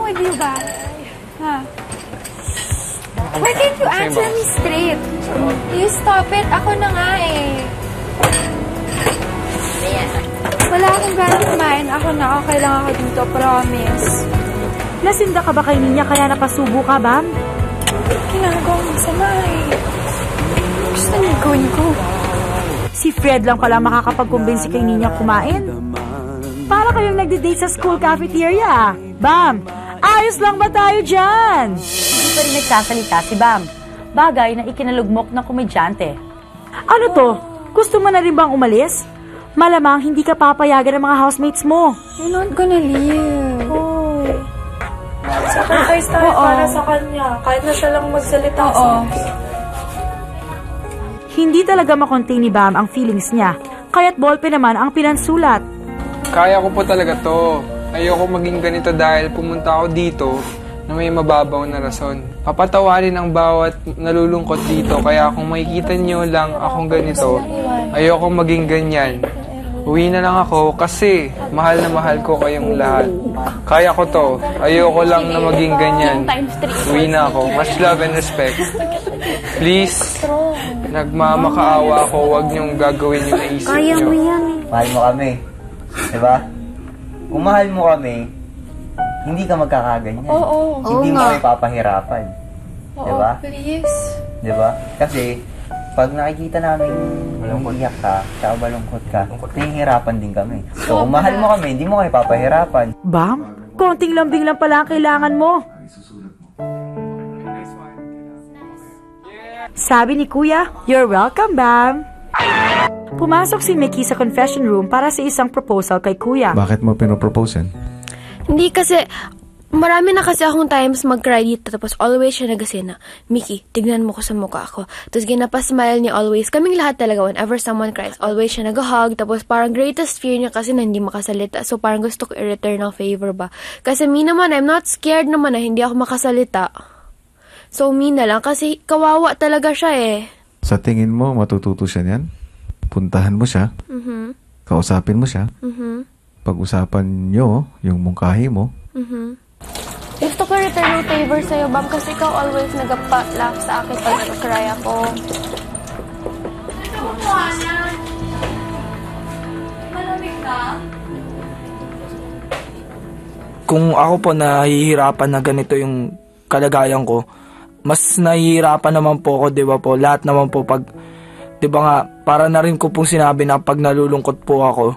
with you, ba? Huh? Why can't you answer me straight? You stop it. Ako na nga eh. Wala akong gano'n kumain. Ako na. Okay lang ako dito. Promise. Nasinda ka ba kay Ninya kaya napasubo ka, Bam? Ginagawang masama eh. Gusto niya gawin ko. Si Fred lang pala makakapag-convince kay Ninya kumain. Para kayong nagde-date sa school cafeteria. Bam, ayos lang ba tayo dyan? Hindi pa rin nagsasalita si Bam. Bagay na ikinalugmok ng komedyante. Ano to? Gusto mo na rin bang umalis? Malamang hindi ka papayagan ng mga housemates mo. You're not gonna leave. Oh. Sacrifice tayo para sa kanya. Kahit na siya lang magsalita sa akin. Hindi talaga makontain ni Bam ang feelings niya. Kaya't ballpen naman ang pinansulat. Kaya ko po talaga to. Ayoko maging ganito dahil pumunta ako dito na may mababaw na rason. Papatawarin ang bawat nalulungkot dito. Kaya kung makikita nyo lang akong ganito, ayoko maging ganyan. Uwi na lang ako kasi mahal na mahal ko kayong lahat. Kaya ko to. Ayoko lang na maging ganyan. Uwi na ako. Much love and respect. Please, nagmamakaawa ako. Huwag niyong gagawin yung naisip nyo. Kaya mo yan eh. Mahal mo kami. Diba? Kung mahal mo kami, hindi ka magkakaganyan. Oo. Hindi mo kami papahirapan. Diba? Please. Diba? Kasi, pag nakikita namin umiiyak ka, tsaka malungkot ka, nahihirapan din kami. So, kung mahal mo kami, hindi mo kami papahirapan. Bam, konting lambing lang pala ang kailangan mo. Sabi ni Kuya, you're welcome, Bam. Pumasok si Mickey sa confession room para sa isang proposal kay Kuya. Bakit mo pinopropose yan? Hindi kasi, marami na kasi akong times mag-cry dito, tapos always siya nagasina, Mickey, tignan mo ko sa mukha ako. Tapos ginapasmile niya always. Kaming lahat talaga, whenever someone cries, always siya nag-hug. Tapos parang greatest fear niya kasi na hindi makasalita. So parang gusto ko i-return ng favor ba. Kasi me naman, I'm not scared naman na hindi ako makasalita. So me na lang, kasi kawawa talaga siya eh. Sa tingin mo, matututo siya niyan? Puntahan mo siya? Kausapin mo siya? Pag-usapan nyo yung mungkahi mo? Gusto ko return ng favor sa'yo, Bam, kasi ikaw always nagpa-laugh sa akin pag nag-cry ako. Malamig ka? Kung ako po nahihirapan na ganito yung kalagayan ko, mas nahihirapan naman po ako, di ba po? Lahat naman po pag, di ba nga, para na rin ko pong sinabi na pag nalulungkot po ako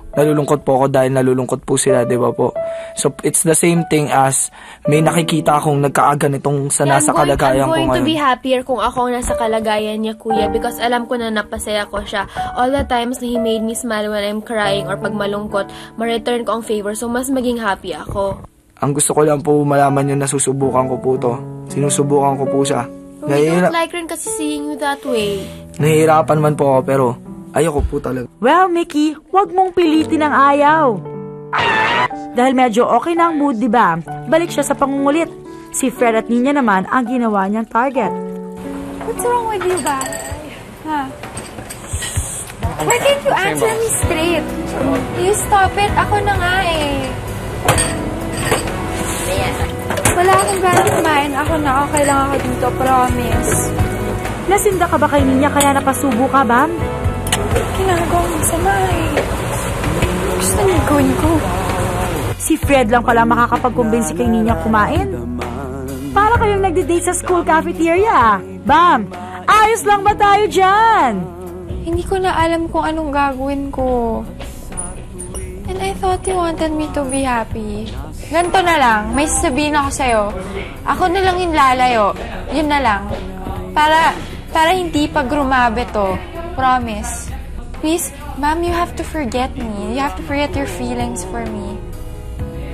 dahil nalulungkot po sila, di ba po? So, it's the same thing as may nakikita akong nagkaaganitong sa nasa kalagayan ko ngayon. I'm going to be happier kung ako nasa kalagayan niya, Kuya, because alam ko na napasaya ko siya. All the times na he made me smile when I'm crying or pag malungkot, ma-return ko ang favor, so mas maging happy ako. Ang gusto ko lang po malaman yun na susubukan ko po to. Sinusubukan ko po siya. We don't like rin kasi seeing you that way. Nahihirapan man po ako pero ayoko po talaga. Well, Mickey, wag mong pilitin ang ayaw. Dahil medyo okay na ang mood, di ba? Balik siya sa pangungulit. Si Fred at Ninya naman ang ginawa niyang target. What's wrong with you, ba? Huh? Why can't you answer me straight? You stop it. Ako na nga eh. Wala akong gano'n kumain. Ako na. Okay lang ako dito. Promise. Nasinda ka ba kay Ninya kaya napasubo ka, Bam? Ginagawang masama eh. Gusto niya gawin ko. Si Fred lang pala makakapag-convince kay Ninya kumain. Para kayong nagde-date sa school cafeteria. Bam, ayos lang ba tayo dyan? Hindi ko na alam kung anong gagawin ko. And I thought you wanted me to be happy. Ganto na lang. May sasabihin ako sa'yo. Ako na lang yung lalayo. Yun na lang. Para hindi pa grumabe to. Promise. Please, Ma'am, you have to forget me. You have to forget your feelings for me.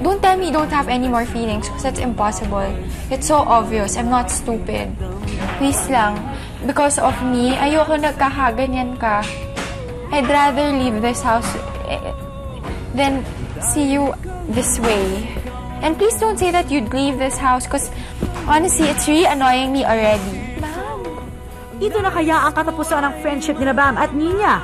Don't tell me you don't have any more feelings because that's impossible. It's so obvious. I'm not stupid. Please lang. Because of me, ayoko nagkakaganyan ka. I'd rather leave this house than see you this way. And please don't say that you'd leave this house because honestly, it's really annoying me already. Ito na kaya ang katapusan ng friendship ni Bam at Ninya.